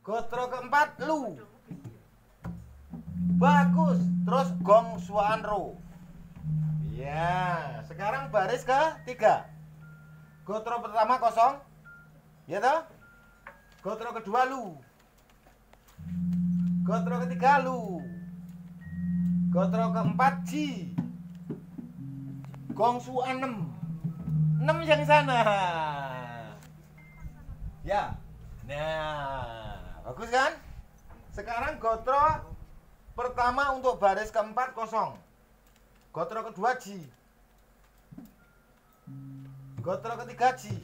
Gotro keempat lu. Bagus. Terus gong suaan ro. Ya, sekarang baris ketiga. Gotro pertama kosong. Ya toh? Gotro kedua lu. Gotro ketiga lu. Gotro keempat ji. Gong suaan 6. 6 yang sana. Ya. Nah, bagus kan? Sekarang gotro pertama untuk baris keempat kosong. Gotro kedua ji. Gotro ketiga ji.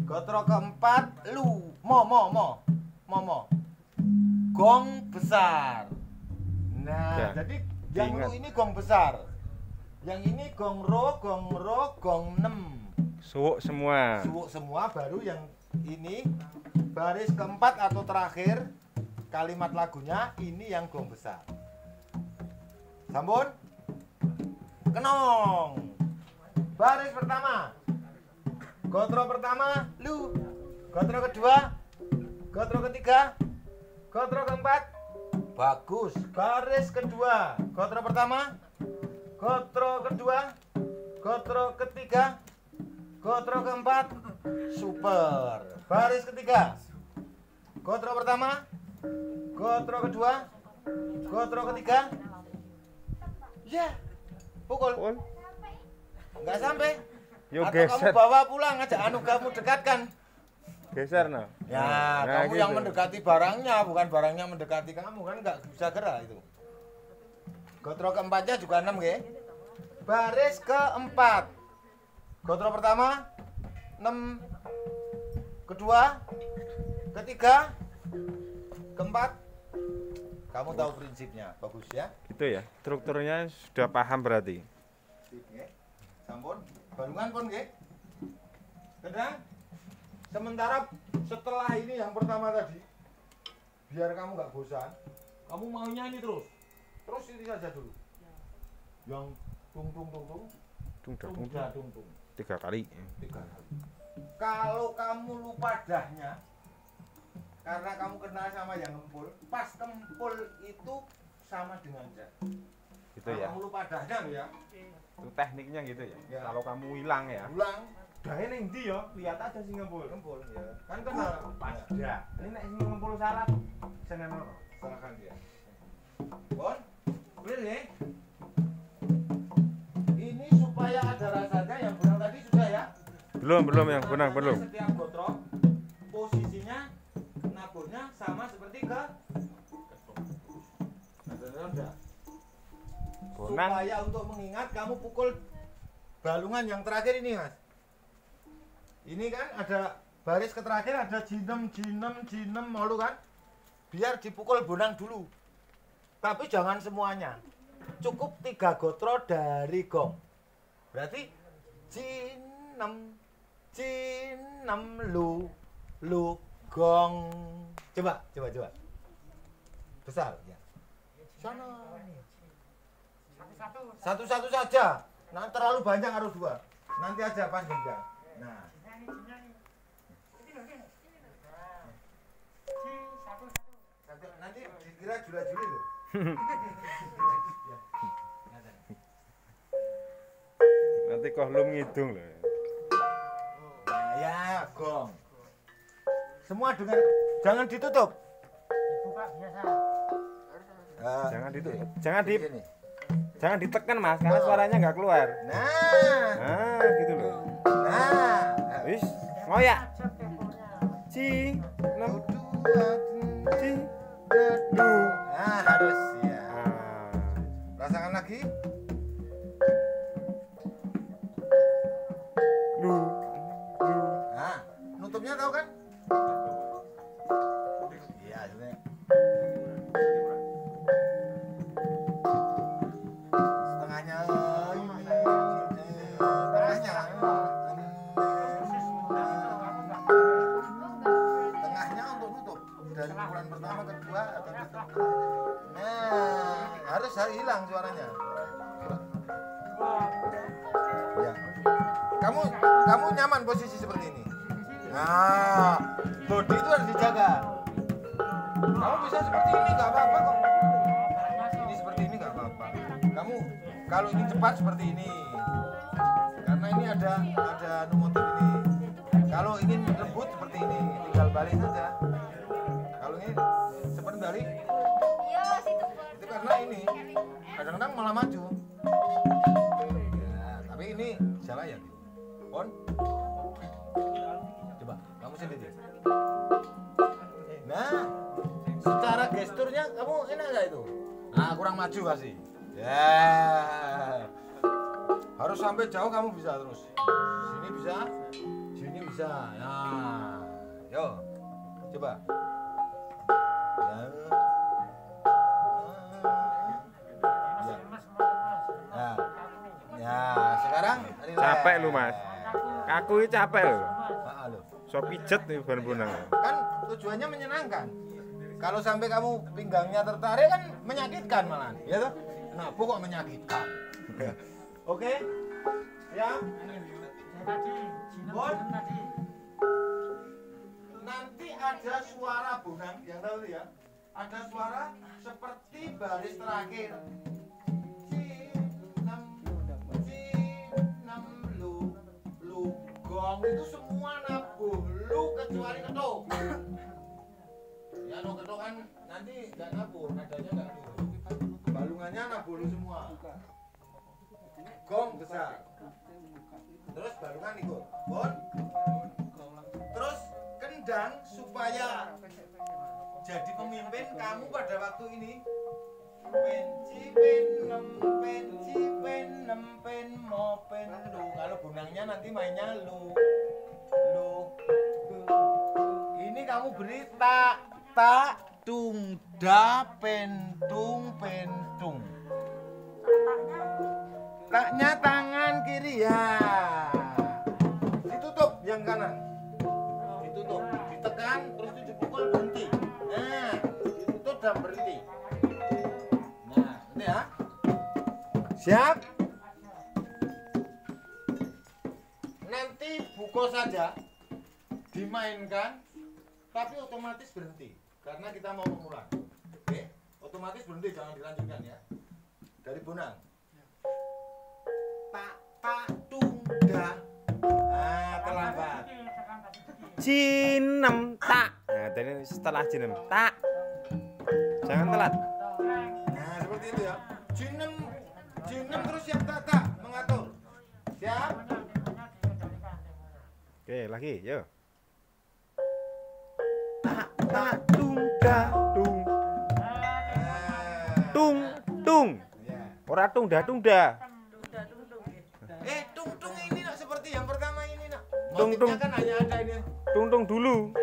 Gotro keempat lu. Mo. Gong besar. Nah, Ya, jadi yang diingat. lu ini gong besar. Yang ini gong ro, gong 6. Suwuk semua. Suwuk semua, baru yang ini baris keempat atau terakhir kalimat lagunya ini yang gong besar. Sampun? Kenong. Baris pertama. Gotro pertama lu. Gotro kedua. Gotro ketiga. Gotro keempat. Bagus. Baris kedua. Gotro pertama. Gotro kedua. Gotro ketiga. Gotro keempat. Super. Baris ketiga. Gotro pertama. Gotro kedua. Gotro ketiga. Ya. Pukul. Pun. Enggak sampai. Yo Atau kamu geser. bawa pulang aja anu kamu dekatkan. Geser no. Ya, Nah, kamu gitu. yang mendekati barangnya, bukan barangnya mendekati kamu, kan nggak bisa gerak itu. Gotro keempatnya juga 6 ya. Baris keempat. Gotro pertama 6. Kedua, ketiga, keempat. Kamu tahu prinsipnya, bagus ya. Gitu ya. Strukturnya sudah paham berarti. Sip, nggih. Sampun, balungan pun nggih. Kedang. Sementara setelah ini yang pertama tadi, biar kamu nggak bosan, kamu mau nyanyi terus. Terus ini saja dulu. Yang tung tung tung tung, Tung dah, tung dah tung tung. 3 kali. 3 kali. Kalau kamu lupa dahnya, karena kamu kenal sama yang ngempul, pas kempul itu sama dengan dah. Gitu Kalau ya. kamu lupa dahnya loh ya, Itu tekniknya gitu ya. Ya. Kalau kamu hilang ya. ulang Dahe ning ndi ya? Lihat aja sing ngempul. kempul ya. Kan kenal. Pas Ya. dah. Ini nek sing ngempul salah senen ora. Silakan dia. Bon, boleh nih. Ini supaya ada rasanya yang benang tadi sudah ya. Belum yang benang belum. Setiap gotro posisinya naburnya sama seperti ke Ada. Bonang. Supaya untuk mengingat kamu pukul balungan yang terakhir ini mas. Ini kan ada baris ke terakhir ada jinem malu kan. Biar dipukul bonang dulu. Tapi jangan semuanya. Cukup 3 gotro dari gong. Berarti cinem lu gong. Coba. Besar ya. Sana. Satu-satu saja. Nah, terlalu banyak harus 2. Nanti aja pas genjang. Nah. Satu, nanti dikira jula-juli loh. Nanti kohlum ngidung loh. Nah, ya, gong. Semua dengan jangan ditutup. Jangan ditutup. Gini. Jangan di Gini. jangan ditekan Mas, karena suaranya nggak keluar. Nah. Nah, gitu loh. Nah. Wis, ngoyak. Ci, nem, ci, du. Nah, harus ya. Nah, Rasakan lagi. du, du. Nah, nutupnya tahu kan? Iya, sebenarnya. Setengahnya tengahnya untuk nutup dari ukuran pertama kedua atau nutup. Nah, harus hilang suaranya. Ya. Kamu nyaman posisi seperti ini. Nah, body itu harus dijaga. Kamu bisa seperti ini nggak apa-apa kok. Ini seperti ini nggak apa-apa. Kamu kalau ingin cepat seperti ini. Karena ini ada motif ini. Kalau ingin lembut seperti ini, tinggal balik saja. Kalau ini seperti balik. Itu karena ini kadang-kadang malah maju. Ya, tapi ini salah ya. Pon. Coba kamu sendiri. Nah, secara gesturnya kamu enak nggak itu? Nah, kurang maju pasti. Ya. Harus sampai jauh kamu bisa terus. Sini bisa, sini bisa. Nah, yo, coba. Ya. Nah. Ya, sekarang relax. Capek lu, Mas. Kaku ini capek lu. Nah, lo. So pijet nih bukan-bukan. Kan tujuannya menyenangkan. Kalau sampai kamu pinggangnya tertarik kan menyakitkan malahan, ya toh? Nah, pokok menyakitkan. Oke? Ya. Bon. Nanti ada suara bunang, yang tahu ya? Ada suara seperti baris terakhir. Cinem, cinem, lu gong itu semua nabuh lu kecuali ketuk. Ya no ketuk kan nanti nggak nabuh, nadanya nggak lu. Balungannya nabuh lu semua. Gong besar. Terus balungan ikut. Bon. Terus kendang supaya jadi pemimpin kamu pada waktu ini. Penci penem, penci penem, pen mo pen lu. Kalau bunangnya nanti mainnya lu. Ini kamu beri tak tung da pentung pentung. Taknya tangan kiri ya. Ditutup yang kanan. Ditutup, ditekan terus dipukul berhenti. Nah, ditutup dan berhenti. Nah, ini ya. Siap? Nanti buko saja dimainkan tapi otomatis berhenti karena kita mau mengulang. Oke, otomatis berhenti, jangan dilanjutkan ya. Dari bonang. Tak tung da. Ah, terlambat. Cinem tak. Nah, dari setelah cinem tak. Jangan telat. Nah, seperti itu ya. Cinem terus yang tak mengatur. Siap? Oke, lagi, yuk. Tak Tung da tung. Tung. Ya. Ora tung da. Tung ini nak seperti yang pertama ini nak. Tung. Motifnya kan hanya ada ini. Tung dulu.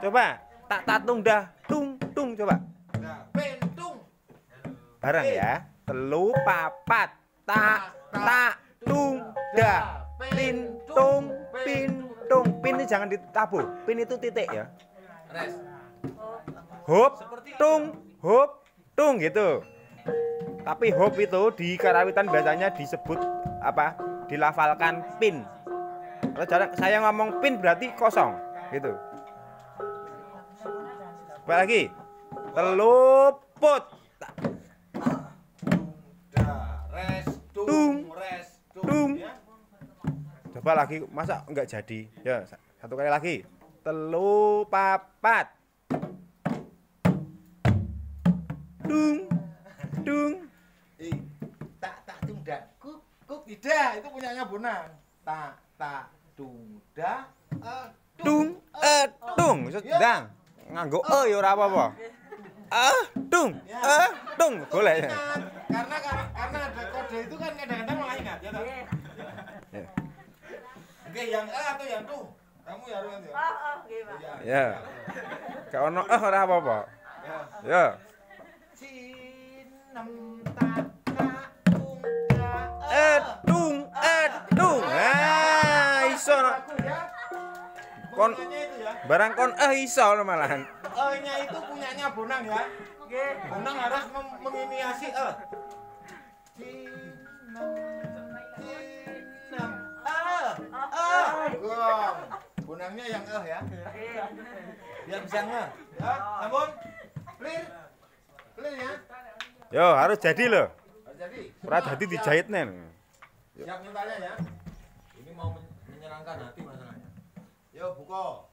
Coba. Tak tung dah. Tung coba. Nah, pentung. Bareng ya. Telu papat. Tak tung dah. Pintung. Pin ini jangan ditabuh. Pin itu titik ya. Res. Hop, tung gitu. Tapi hop itu di karawitan biasanya disebut apa? Dilafalkan pin. Kalau saya ngomong pin berarti kosong gitu. Coba lagi. Teluput. Res Tung. tung ya. Coba lagi, masa enggak jadi? Ya, satu kali lagi. Telu papat. Tung. Tak tunda. Kuk tidak, itu punyanya Bonang. Tak tunda. Tung. Sedang nganggo ya ora apa-apa. Tung. Boleh ya. Karena ada kode itu kan kadang-kadang malah ingat ya toh. Ya. Oke, yang atau yang tung? Kamu ya harus ya. Nggih, Pak. Ya. Gak ono ora apa-apa. Ya. Cinem tak tung Tung. Iso. Kon barang kon iso malahan. nya itu punyanya Bonang ya. Nggih. Bonang harus menginiasi Gong. Bonangnya yang ya. Biar bisa nge. Ya, sambung. Clear. Clear ya. Yo, harus jadi loh. Harus jadi. Ora dadi dijahit nen. Siap mentalnya ya. Ini mau menyenangkan hati masalahnya. Yo, buko.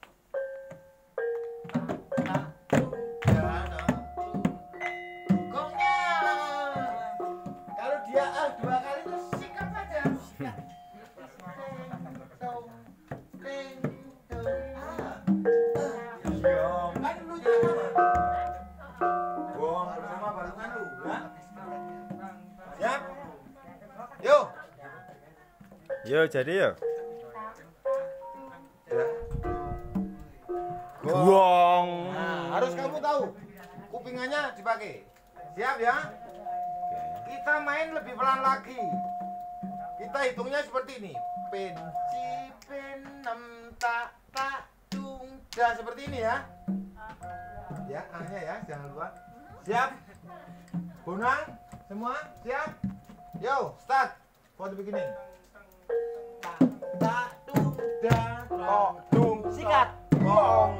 Kalau dia dua kali itu sikap aja. Kan lucu bersama balungan lu, ya? Siap? Yuk. Yo, jadi yo. Ya. Gong. Nah, harus kamu tahu kupingannya dipakai. Siap ya? Kita main lebih pelan lagi. Kita hitungnya seperti ini. Pen, si, pen, nem, tak, dung, da. Seperti ini ya. Ya, A-nya ya, jangan lupa. Siap? Bonang, semua siap? Yo, start. For the beginning. Tak, dung, da, Tok, dung, Sikat. Gong.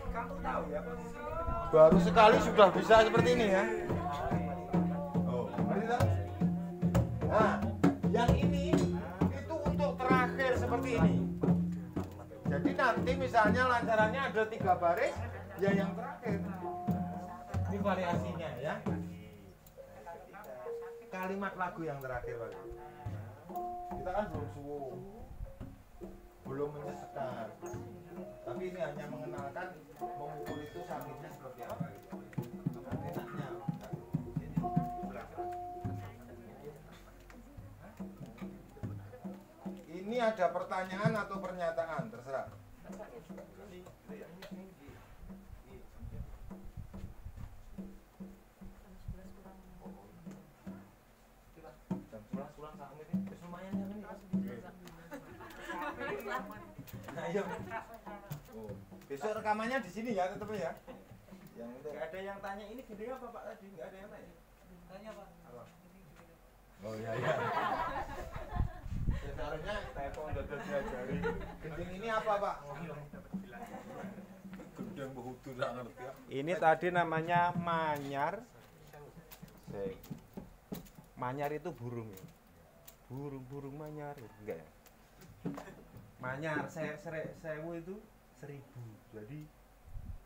Kamu tahu ya posisi Baru sekali sudah bisa seperti ini ya. Oh, ngerti tak? Nah, yang ini itu untuk terakhir seperti ini. Jadi nanti misalnya lancarannya ada 3 baris, ya yang terakhir. Ini variasinya ya. Kalimat lagu yang terakhir, Pak. Kita kan belum suwung, belum menyesatkan. Tapi ini hanya mengenalkan memukul itu sakitnya seperti apa gitu. Enaknya. Ini ada pertanyaan atau pernyataan, terserah. Jam 11 kurang sak menit. Wis lumayan ya ini. Ayo. Oh, besok rekamannya di sini ya, tetep ya. Yang itu. Gak ada yang tanya ini gede apa Pak tadi? Gak ada yang tanya. Tanya Pak. Apa? Oh iya iya. Seharusnya Telepon udah diajari. gending ini apa, Pak? Gending behutu tak ngerti ya. Ini tadi namanya manyar. Manyar itu burung ya. Burung manyar, enggak ya? Manyar sewu itu 1000. Jadi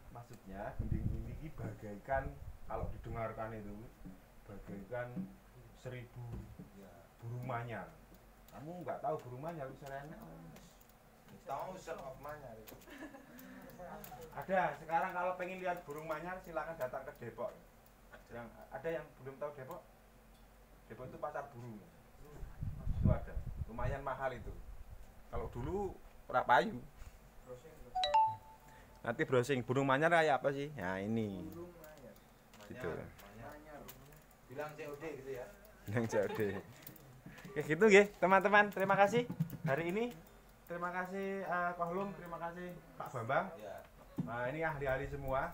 maksudnya gending ini bagaikan kalau didengarkan itu bagaikan 1000 burung manyar. Kamu nggak tahu burung manyar serena? Tahu set of manyar itu. Ada. Sekarang kalau pengen lihat burung manyar silakan datang ke Depok. Yang ada yang belum tahu Depok? Depok itu pasar burung. Itu ada. Lumayan mahal itu. Kalau dulu ora payu. Nanti browsing burung manyar kayak apa sih? Nah, ini. Burung manyar. Gitu. Manyar. Bilang COD gitu ya. Yang COD. Kayak gitu nggih, teman-teman. Terima kasih hari ini. Terima kasih Kohlum, terima kasih Pak Bambang. Ya. Nah, ini ahli-ahli semua.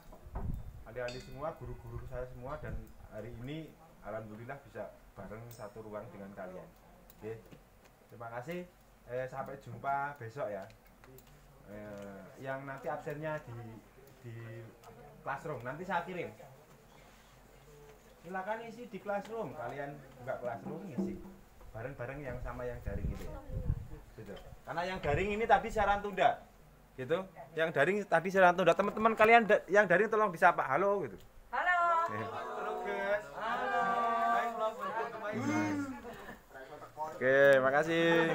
Ahli-ahli semua, guru-guru saya semua dan hari ini alhamdulillah bisa bareng satu ruang dengan kalian. Oke. Terima kasih. Sampai jumpa besok ya. Yang nanti absennya di classroom. Nanti saya kirim. Silakan isi di classroom. Kalian buka classroom ngisi bareng-bareng yang sama yang daring itu ya. Gitu. Karena yang daring ini tadi siaran tunda. Gitu. Yang daring tadi siaran tunda. Teman-teman kalian yang daring tolong disapa. Halo gitu. Halo. Halo guys. Halo. Oke, makasih.